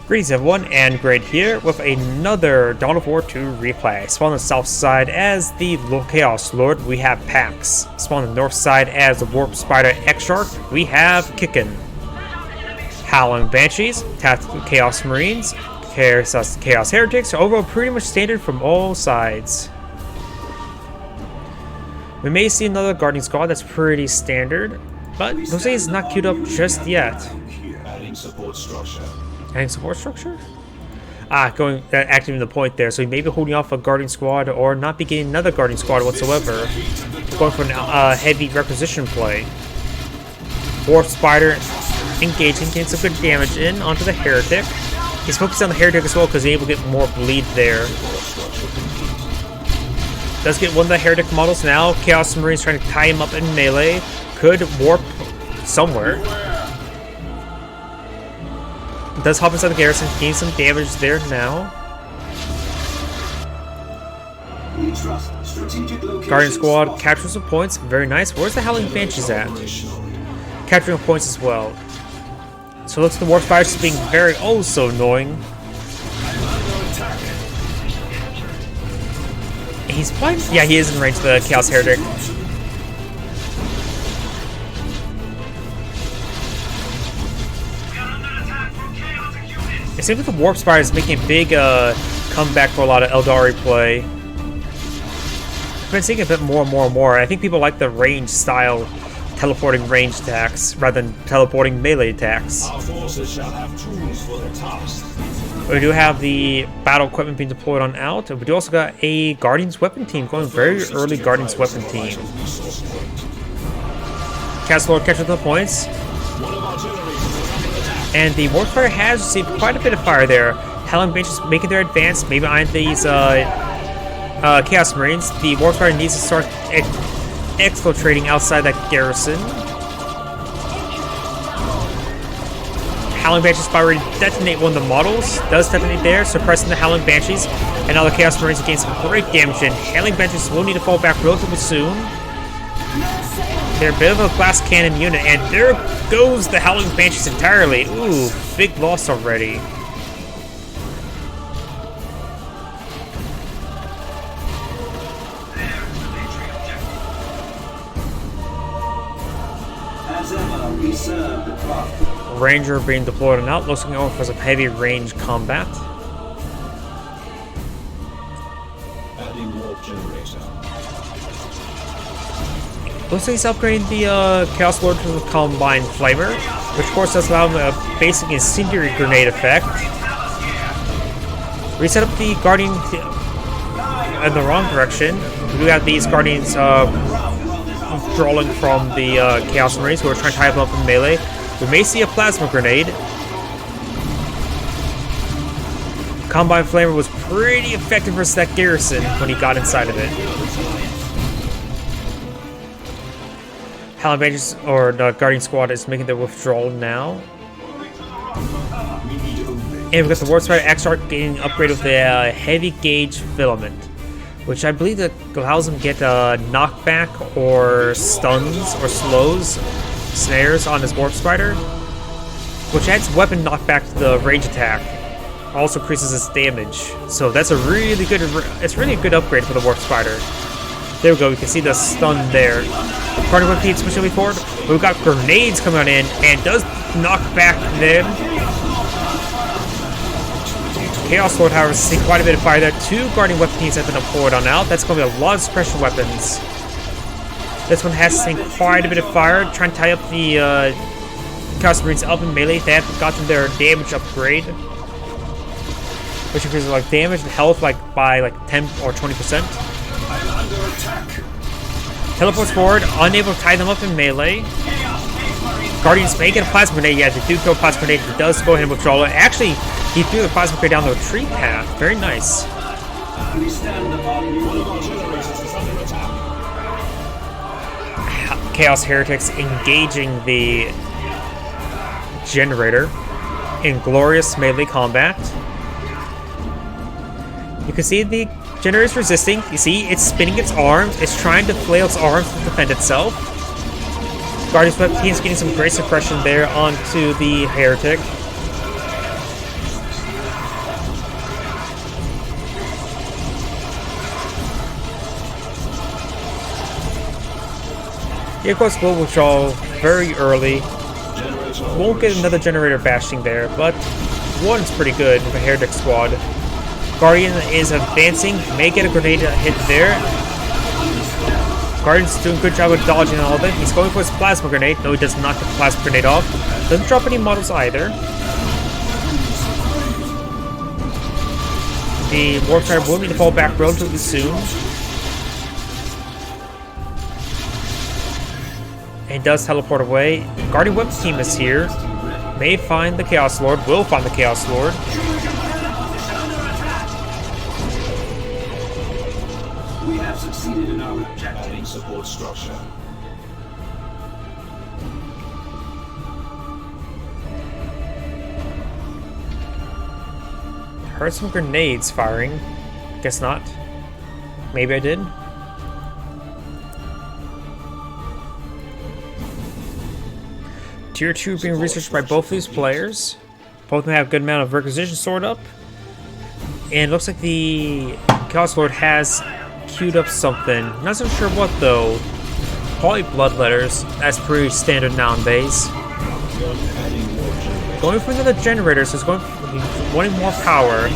Greetings everyone, and Great here with another Dawn of War 2 replay. Spawn on the south side as the Chaos Lord, we have Pax. Spawn on the north side as the Warp Spider X-Shark, we have Kickin. Howling Banshees, Tactical Chaos Marines, Chaos Heretics, overall pretty much standard from all sides. We may see another Guardian Squad that's pretty standard, but Jose is not queued up just yet. Adding support structure. Adding support structure? Activating the point there, so he may be holding off a Guardian Squad or not beginning another Guardian Squad whatsoever. Going for a heavy requisition play. Warp Spider engaging, getting some good damage in onto the Heretic. He's focused on the Heretic as well because he's able to get more bleed there. Does get one of the Heretic models now. Chaos Marines trying to tie him up in melee. Could warp somewhere. Does hop inside the garrison, gain some damage there now. Guardian Squad captures some points, very nice. Where's the Howling Banshees at? Capturing points as well. So it looks like the Warp Spider is being very so annoying. He's fine. Yeah, he is in range of the Chaos Heretic. It seems like the Warp Spider is making a big comeback for a lot of Eldari play. I've been seeing a bit more and more and more. I think people like the range style, teleporting range attacks rather than teleporting melee attacks. Our forces shall have tools for their tasks. We do have the battle equipment being deployed on out. We do also got a Guardian's Weapon team going, very early Guardian's Weapon team. Chaos Lord catches the points. And the Warp Spider has received quite a bit of fire there. Howling Banshees making their advance, maybe behind these Chaos Marines. The Warp Spider needs to start exfiltrating outside that garrison. Howling Banshees already detonate one of the models. Does detonate there, suppressing the Howling Banshees. And now the Chaos Marines gain some great damage in. Howling Banshees will need to fall back relatively soon. They're a bit of a glass cannon unit, and there goes the Howling Banshees entirely. Ooh, big loss already. Ranger being deployed on out, looking over for some heavy range combat. Adding warp generator. Looks like he's upgrading the Chaos Lord to the Combine Flamer, which of course does allow him a basic incendiary grenade effect. Reset up the Guardian in the wrong direction. We got these Guardians withdrawing from the Chaos Marines who are trying to tie them up in melee. We may see a Plasma Grenade. Combine Flamer was pretty effective versus that garrison when he got inside of it. Howling Banshees, or the Guardian Squad, is making their withdrawal now. And we've got the Warp Spider X-Shark getting upgraded with a heavy gauge filament, which I believe that allows him to get knockback or stuns or slows, snares on his Warp Spider, which adds weapon knockback to the range attack. Also increases its damage. So that's a really good, it's really a good upgrade for the Warp Spider. There we go, we can see the stun there. Guardian Weapon team switching forward. We've got grenades coming in and does knock back them. Chaos Lord, however, seeing quite a bit of fire there. Two Guardian Weapon teams have been deployed on out. That's going to be a lot of suppression weapons. This one has seen quite a bit of fire, trying to tie up the Chaos Marines up in melee. They have gotten their damage upgrade, which increases like damage and health by 10 or 20%. Teleports forward, unable to tie them up in melee. Guardians may get a Plasma Grenade. Yeah, they do throw a Plasma Grenade. He does go ahead and withdraw it. Actually, he threw the Plasma Grenade down the retreat path. Very nice. Chaos Heretics engaging the Generator in glorious melee combat. You can see the Generator is resisting. You see, it's spinning its arms. It's trying to flail its arms to defend itself. Guardian's Weapon team is getting some great suppression there onto the Heretic. Here goes Global Withdrawal very early. Won't get another generator bashing there, but one's pretty good with a Heretic squad. Guardian is advancing, may get a grenade hit there. Guardian's doing a good job of dodging all of it. He's going for his plasma grenade. No, he does not get the plasma grenade off. Doesn't drop any models either. The Warp Strider will need to fall back relatively soon. And does teleport away. Guardian Weapon Team is here. May find the Chaos Lord. Will find the Chaos Lord. We have succeeded in our objective. Adding support structure. Heard some grenades firing. Guess not. Maybe I did. Tier 2 being researched by both of these players. Both of them have a good amount of requisition stored up. And it looks like the Chaos Lord has queued up something. Not so sure what though. Probably bloodletters. That's pretty standard nowadays. Going for another generator, so he's wanting more power.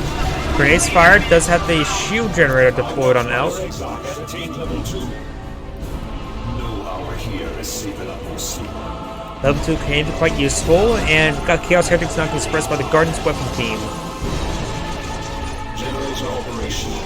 Grenades fired, does have the shield generator deployed on out. Level 2 can be quite useful, and got Chaos Heretics not expressed by the Guardian's Weapon Team. Generator operational.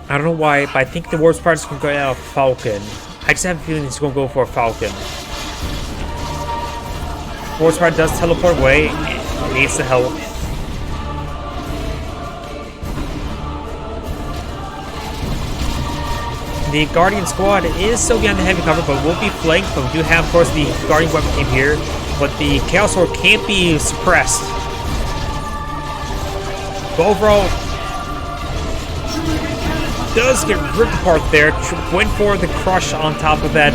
I don't know why, but I think the Warp Spider's going to go out of Falcon. I just have a feeling he's going to go for a Falcon. Warp Spider does teleport away, and needs the help. The Guardian squad is still getting the heavy cover, but will be flanked. But we do have, of course, the Guardian Weapon Team here. But the Chaos Lord can't be suppressed. But overall, does get ripped apart there. Went for the crush on top of that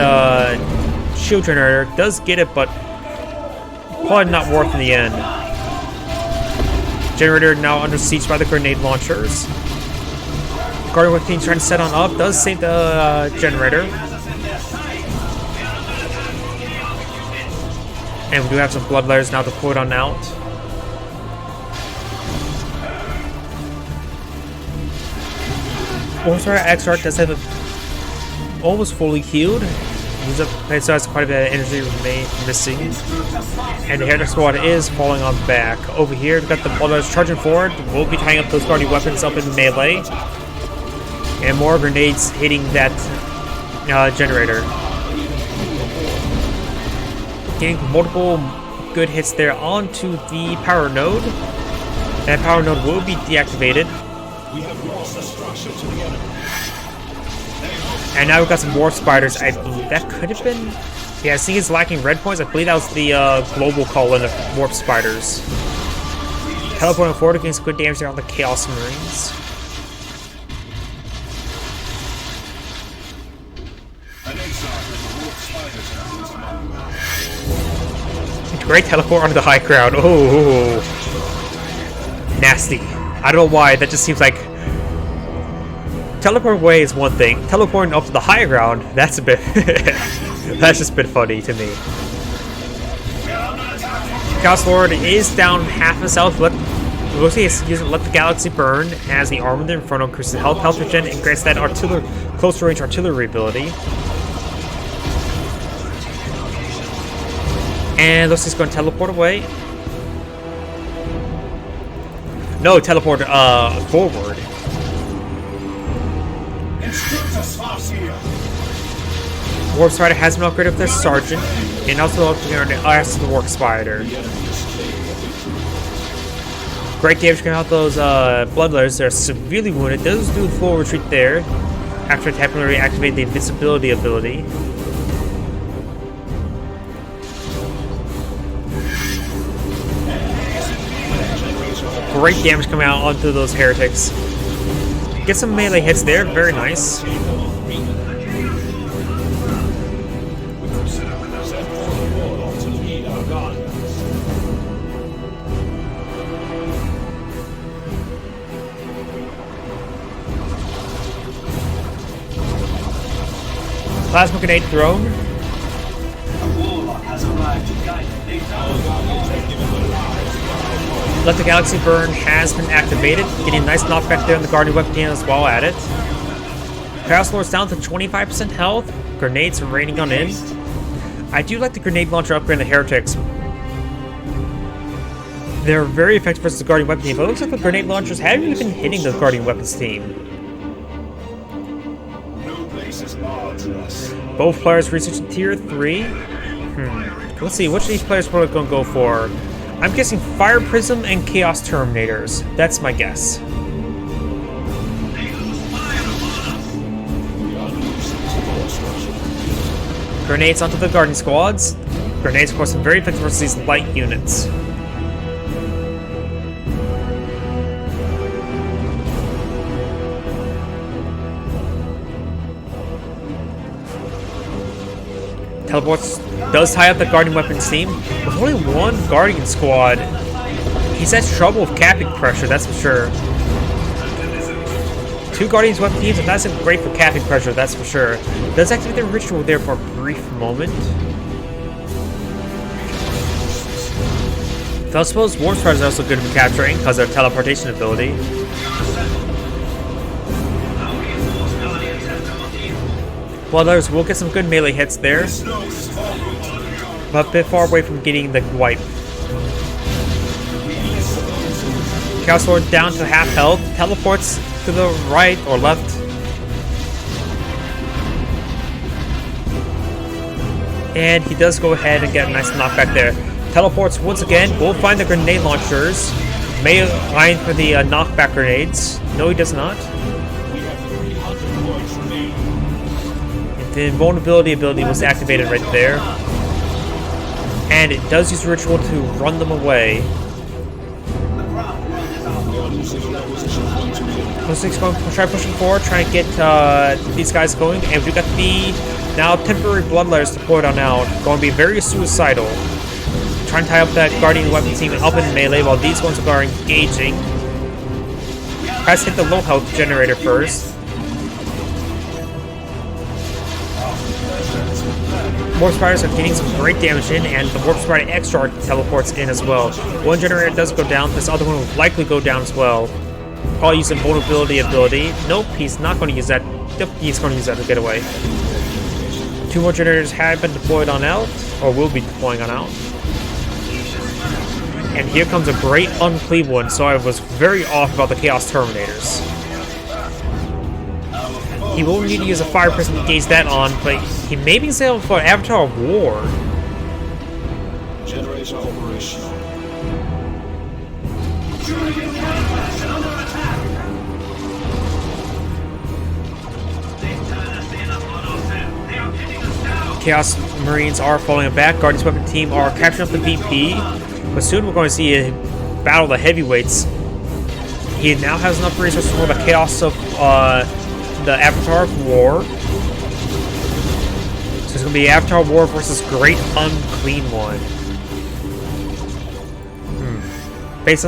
shield generator. Does get it, but probably not worth in the end. Generator now under siege by the grenade launchers. Guardian Weapon Team trying to set on up. Does save the generator. And we do have some bloodletters now deployed on out. Warsaw X-Arc does have it almost fully healed. It still has quite a bit of energy missing. And the Heretic squad is falling on back. Over here, we've got the Bloodletters charging forward. We'll be tying up those Guardian weapons up in melee. And more grenades hitting that generator. Getting multiple good hits there onto the power node. That power node will be deactivated. We have lost the structure to the enemy. And now we've got some Warp Spiders. I believe that could have been... Yeah, I think it's lacking red points. I believe that was the global call-in of Warp Spiders. Teleporting forward against good damage there on the Chaos Marines. Great teleport onto the high ground. Oh, nasty. I don't know why. That just seems like teleport away is one thing. Teleporting up to the high ground, that's a bit. That's just a bit funny to me. Chaos Lord is down half his health. Looks like he's using Let the Galaxy Burn as the Armored Inferno increases health regen and grants that close range artillery ability. And looks like he's going to teleport away. No, teleport forward. Warp Spider has been upgraded with their Sergeant, and also upgraded the Warp Spider. Great damage coming out those Bloodletters. They're severely wounded. Does do full retreat there after temporarily activate the Invisibility ability. Great damage coming out onto those heretics. Get some melee hits there, very nice. Plasma grenade thrown. A warlock has arrived to guide the Electric Galaxy Burn has been activated, getting a nice knockback there on the Guardian Weapon team as well at it. Chaos Lord's down to 25% health. Grenades raining on in. I do like the grenade launcher upgrade on the Heretics. They're very effective versus the Guardian Weapon team, but it looks like the grenade launchers haven't really been hitting the Guardian Weapons team. Both players researching tier 3. Let's see, which of these players are going to go for? I'm guessing Fire Prism and Chaos Terminators. That's my guess. Grenades onto the Guardian Squads. Grenades, of course, are very effective versus these light units. Teleports does tie up the Guardian Weapons team. With only one Guardian Squad, he's had trouble with capping pressure, that's for sure. Two Guardians Weapon teams, and that's great for capping pressure, that's for sure. Does activate the ritual there for a brief moment. So I suppose Warp Striders are also good for capturing because of their teleportation ability. Well, others will get some good melee hits there, but a bit far away from getting the wipe. Chaos Lord down to half health, teleports to the right or left. And he does go ahead and get a nice knockback there. Teleports once again, will find the grenade launchers. May line for the knockback grenades. No, he does not. The invulnerability ability was activated right there. And it does use ritual to run them away. Close going to try pushing forward, try and get these guys going. And we got the now temporary bloodletters deployed on out. Going to be very suicidal. Trying to tie up that Guardian Weapon team up in melee while these ones are engaging. Tries to hit the low health generator first. Warp Spiders are getting some great damage in, and the Warp Spider Extra teleports in as well. One generator does go down, this other one will likely go down as well. Probably using vulnerability ability. Nope, he's not going to use that. Yep, he's going to use that to get away. Two more generators have been deployed on out, or will be deploying on out. And here comes a great uncleave one, so I was very off about the Chaos Terminators. He will need to use a Fire Prism to engage that on, but he may be able for an Avatar of War. Generator operational. Chaos Marines are falling back. Guardians Weapon Team are capturing up the VP. But soon we're going to see a battle of the heavyweights. He now has enough resources for the Chaos of the Avatar of War. So it's going to be Avatar of War versus Great Unclean One. Based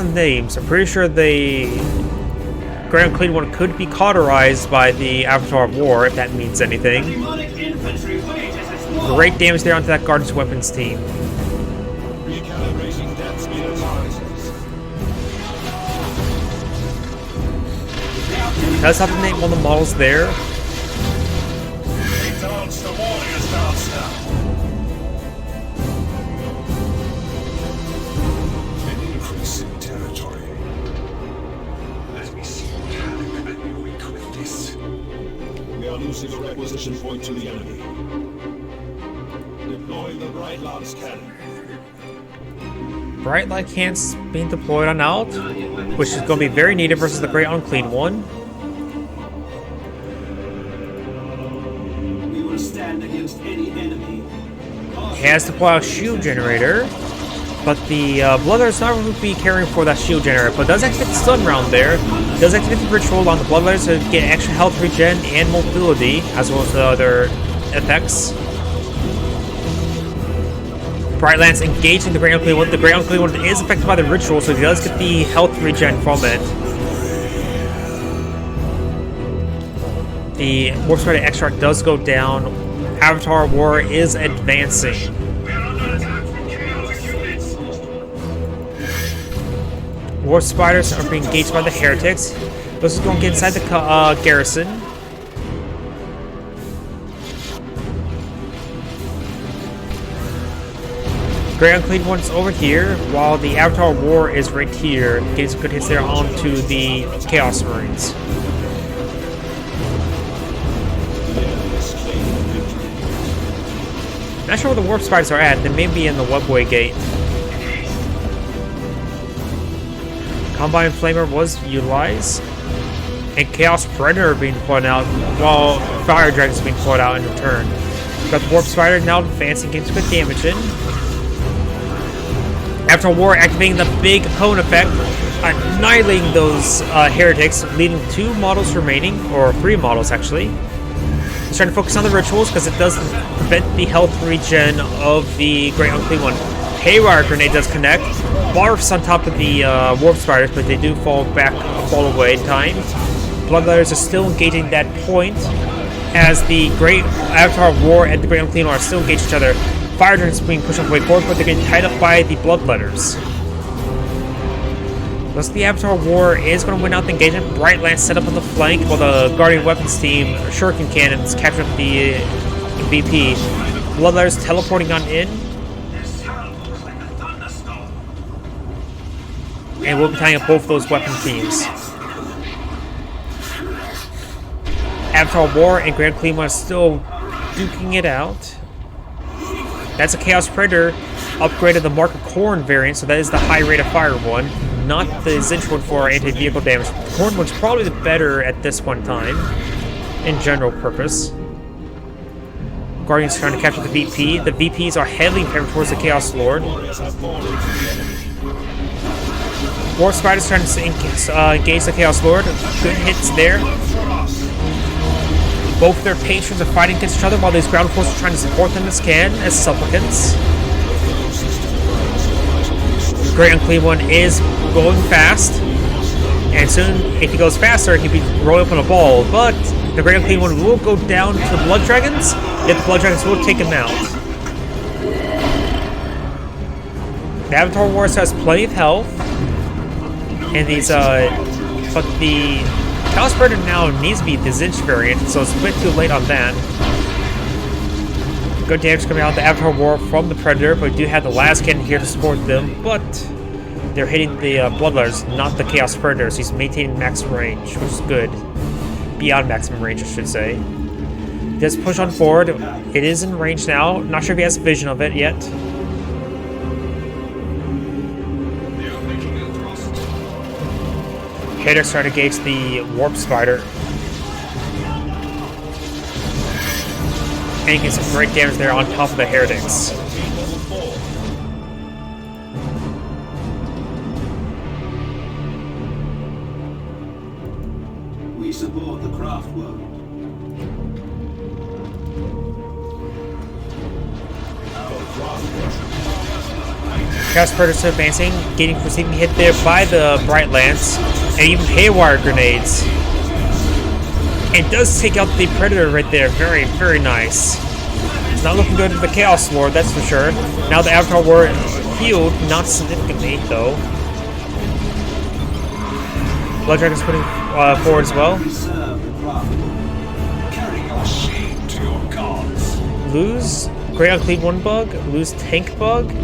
on names, I'm pretty sure the Great Unclean One could be cauterized by the Avatar of War, if that means anything. Great damage there onto that Guardians Weapons team. Does have to name one of the models there. An increase in territory. Let me see how we equip this. We are losing a requisition point to the enemy. Deploy the Bright Lance cannon. Bright Light Cannons being deployed on out, which is going to be very needed versus the Great Unclean One. We will stand against any enemy. He has deployed a shield generator, but the Bloodletter's not going to be carrying for that shield generator, but does activate the stun round there. Does activate the ritual on the Bloodletters to get extra health regen and mobility, as well as the other effects. Bright Lance engaging the Great Unclean One. The Great Unclean One is affected by the ritual, so he does get the health regen from it. The Warp Spider Extract does go down. Avatar War is advancing. Warp Spiders are being engaged by the heretics. Those are going to get inside the garrison. Great Unclean One's over here, while the Avatar War is right here, getting some good hits there onto the Chaos Marines. Not sure where the Warp Spiders are at. They may be in the Webway Gate. Combine Flamer was utilized, and Chaos Predator being put out, while Fire Dragons being put out in return. Got the Warp Spider now advancing, getting some good damage in. After War activating the big cone effect, annihilating those heretics, leaving 2 models remaining, or 3 models actually. He's trying to focus on the rituals because it does prevent the health regen of the Great Unclean One. Haywire Grenade does connect. Barfs on top of the Warp Spiders, but they do fall away in time. Bloodletters are still engaging that point as the Great Avatar War and the Great Unclean One are still engaged each other. Fire Dragons being pushed off way forward, but they're getting tied up by the Bloodletters. Thus, the Avatar War is going to win out the engagement. Bright Lance set up on the flank, while the Guardian Weapons team, Shuriken Cannons, capture up the VP. Bloodletters teleporting on in. And we'll be tying up both those weapon teams. Avatar War and Grand Unclean One are still duking it out. That's a Chaos Predator upgraded the Mark of Corn variant, so that is the high rate of fire one, not the Zinch one for anti-vehicle damage. The Corn one's probably the better at this one time, in general purpose. Guardian's trying to capture the VP. The VPs are heavily favored towards the Chaos Lord. Warp Spider's trying to engage the Chaos Lord. Good hits there. Both their patrons are fighting against each other while these ground forces are trying to support them as supplicants. The Great Unclean One is going fast. And soon, if he goes faster, he'll be rolling up on a ball. But the Great Unclean One will go down to the Blood Dragons, yet the Blood Dragons will take him out. The Avatar War has plenty of health. And these, but the Chaos Predator now needs to be the Zinch variant, so it's a bit too late on that. Good damage coming out of the Avatar War from the Predator, but we do have the last cannon here to support them, but they're hitting the Bloodletters, not the Chaos Predator, so he's maintaining max range, which is good. Beyond maximum range, I should say. He does push on forward. It is in range now. Not sure if he has vision of it yet. Heretics try to gauge the Warp Spider. And he gets some great damage there on top of the Heretics. We support the craft world. Chaos Predator still advancing, receiving hit there by the Bright Lance, and even Haywire Grenades. It does take out the Predator right there. Very, very nice. It's not looking good for the Chaos Lord, that's for sure. Now the Avatar War healed, not significantly, though. Blood Dragon's putting forward as well. Lose Great Unclean One bug, lose Tank bug.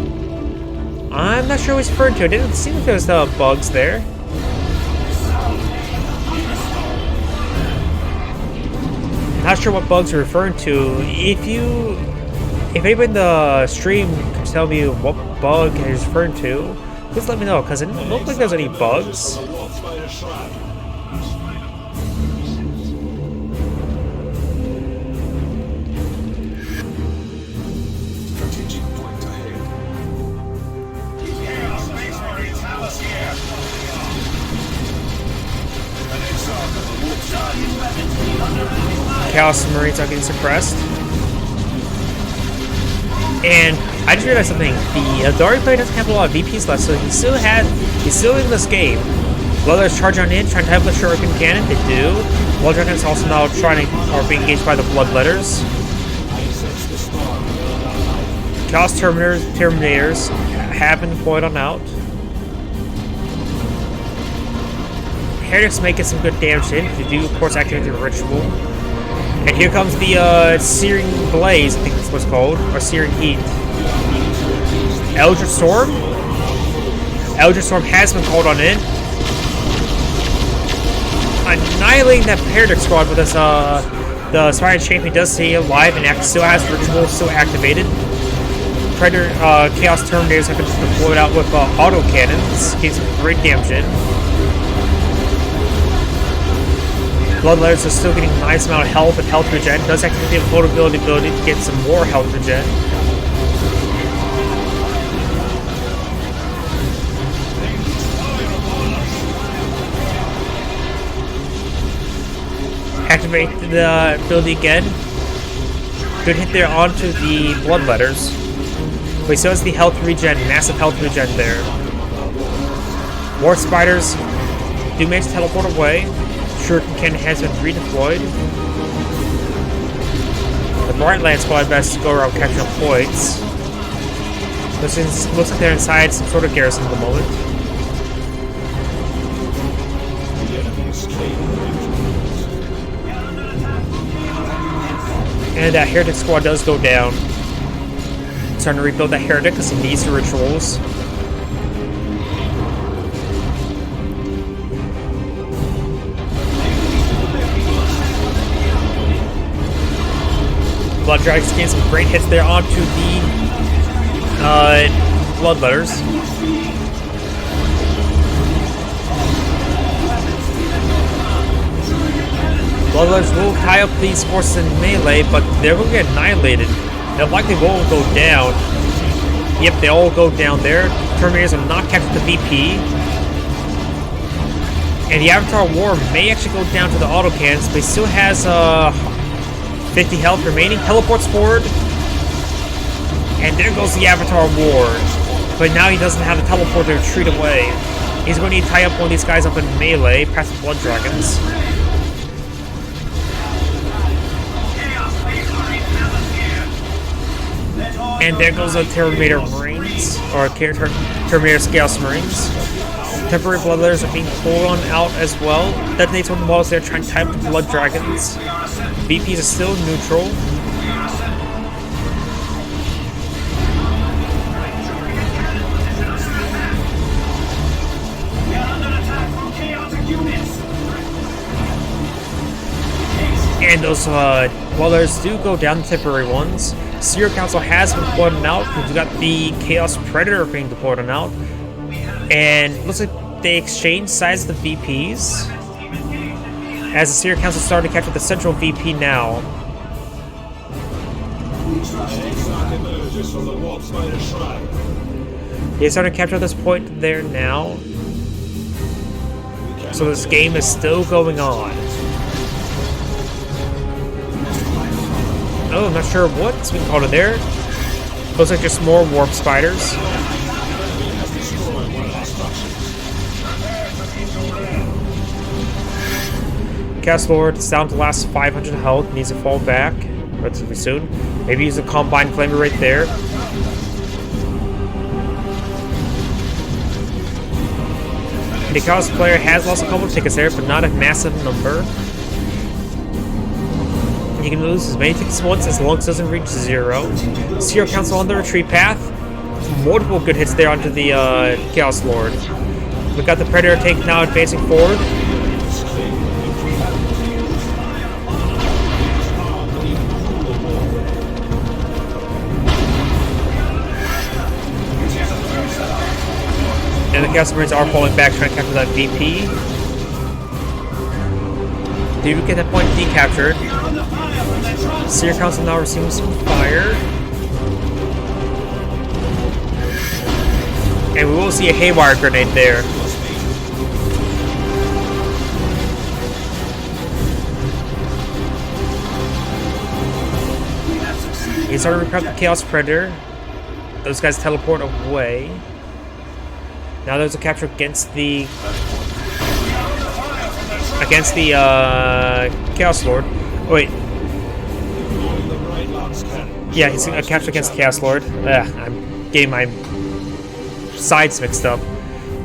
I'm not sure what he's referring to. It didn't seem like there was bugs there. Not sure what bugs you're referring to. If anybody in the stream can tell me what bug he's referring to, please let me know, because it didn't look like there's any bugs. Chaos Marines are getting suppressed. And I just realized something. The Athari player doesn't have a lot of VPs left, so he's still in this game. Bloodletters charge on in, trying to type with Shuriken Cannon. They do. Blood Dragons also now trying to, or being engaged by the Bloodletters. Chaos Terminators have been deployed on out. Heretics may get some good damage in. They do, of course, activate the ritual. And here comes the Searing Blaze, I think that's what's called, or Searing Heat. Eldritch Storm? Eldritch Storm has been called on in. Annihilating that Heretic squad with this, the Spider Champion does stay alive and still has ritual still activated. Predator, Chaos Terminators have been deployed out with auto cannons, getting some great damage in. Bloodletters are still getting a nice amount of health and health regen. Does activate the vulnerability ability to get some more health regen. Activate the ability again. Good hit there onto the Bloodletters. But he still has the health regen, massive health regen there. War Spiders do manage to teleport away. Shuriken Cannon has been redeployed. The Brightland squad best to go around catching up points. Looks like they're inside some sort of garrison at the moment. And that Heretic squad does go down. Starting to rebuild that Heretic because he needs the rituals. Blood Dragons getting some great hits there onto the Bloodletters. Bloodletters will tie up these forces in melee, but they're going to get annihilated. They'll likely all go down. Yep, they all go down there. Terminators will not capture the VP. And the Avatar War may actually go down to the autocannons, but he still has 50 health remaining. Teleports forward. And there goes the Avatar War. But now he doesn't have the teleport to retreat away. He's going to need to tie up one of these guys up in melee, past the Blood Dragons. And there goes the Terminator Marines, or Terminator Chaos Marines. Temporary Bloodletters are being pulled on out as well. Detonates one of the models there trying to type the Blood Dragons. VPs are still neutral. And those Bloodletters do go down, the temporary ones. Seer Council has been deployed on out. We've got the Chaos Predator being deployed on out. And it looks like they exchange sides of the VPs. As the Seer Council started to capture the central VP now. They started to capture this point there now. So this game is still going on. Oh, I'm not sure what's being called in there. Looks like just more warp spiders. Chaos Lord is down to the last 500 health, needs to fall back relatively soon. Maybe use a Combine Flamer right there. The Chaos player has lost a couple of tickets there, but not a massive number. You can lose as many tickets once as long as it doesn't reach 0. Seer Council on the retreat path. Multiple good hits there onto the Chaos Lord. We've got the Predator tank now advancing forward. And the Chaos Marines are falling back trying to capture that VP. Did we get that point decaptured? Seer Council now receiving some fire. And we will see a Haywire Grenade there. He's already prepped the Chaos Predator. Those guys teleport away. Now there's a capture against the against the Chaos Lord. Oh, wait. Yeah, he's a capture against the Chaos Lord. I'm getting my sides mixed up.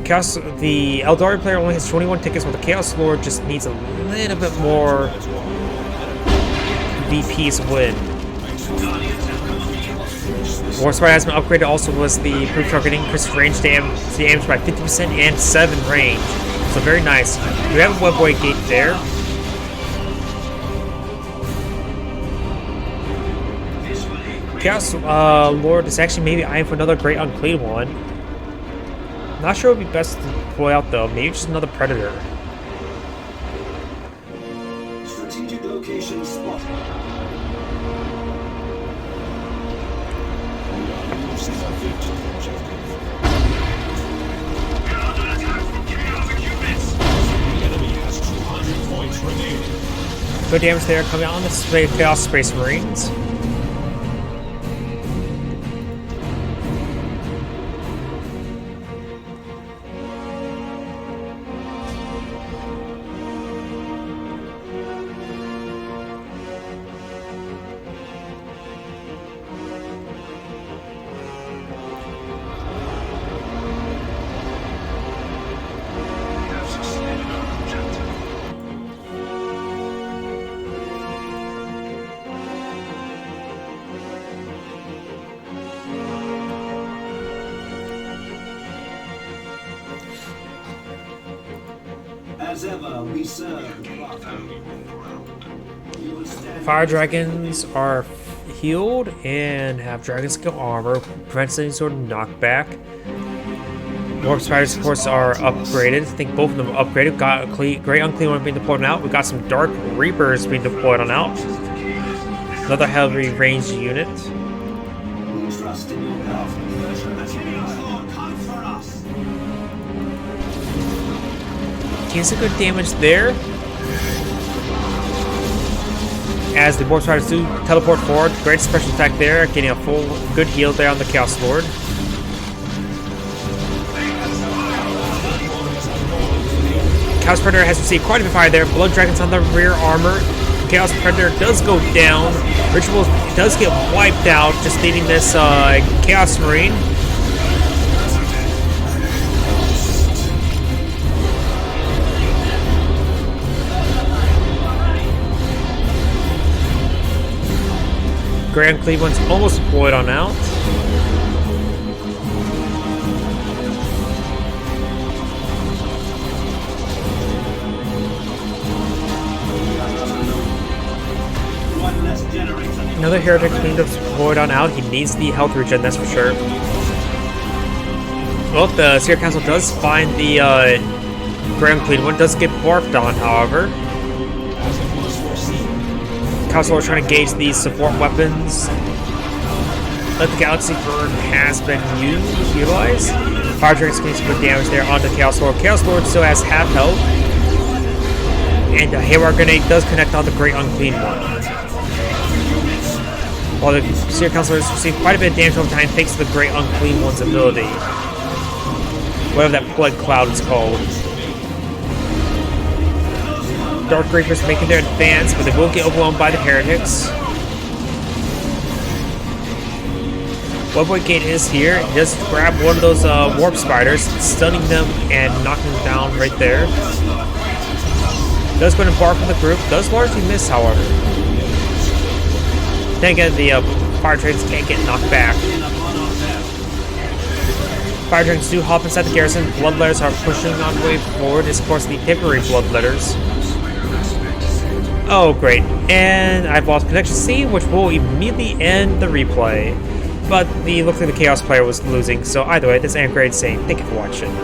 The Eldari player only has 21 tickets, while the Chaos Lord just needs a little bit more VPs to win. War Spider has been upgraded. Also was the improved targeting, increased range damage by 50% and 7 range. So very nice. We have a Webway Gate there. Chaos Lord is actually maybe eyeing for another Great Unclean one. Not sure it would be best to deploy out though. Maybe just another Predator. Strategic location spotted. Good damage there coming out on the Chaos Space Marines. As ever, we serve. Fire Dragons are healed and have Dragon Skill armor, prevents any sort of knockback. Warp Spiders, of course, are upgraded. I think both of them are upgraded. Got a Great Unclean one being deployed on out. We got some Dark Reapers being deployed on out. Another heavily ranged unit. We trust in your help. Come for us. Taking some good damage there. As the Warp Spiders do teleport forward, great special attack there, getting a full good heal there on the Chaos Lord. Chaos Predator has received quite a bit of fire there. Blood Dragons on the rear armor. Chaos Predator does go down. Ritual does get wiped out, just leaving this Chaos Marine. Grand Cleveland's almost deployed on out. Another Heretic Kingdom's deployed on out. He needs the health regen, that's for sure. Well, the Seer Council does find the Grand Cleveland, does get barfed on, however. Council are trying to gauge these support weapons. Let the Galaxy Burn has been utilized. Fire Dragons getting some good damage there on the Chaos Lord. Chaos Lord still has half health. And the Haywire Grenade does connect on the Great Unclean one. While the Seer Counselor has received quite a bit of damage over time thanks to the Great Unclean one's ability. Whatever that blood cloud is called. Dark Reapers making their advance, but they will get overwhelmed by the Heretics. Webway Gate is here. He does grab one of those Warp Spiders, stunning them and knocking them down right there. Does go to embark on the group. Does largely miss, however. Then again, the Fire Dragons can't get knocked back. Fire Dragons do hop inside the garrison. Bloodletters are pushing on the way forward. It's, of course, the temporary Bloodletters. Oh, great. And I've lost connection C, which will immediately end the replay. But the looks like the Chaos player was losing, so either way, this is Anchorage saying thank you for watching.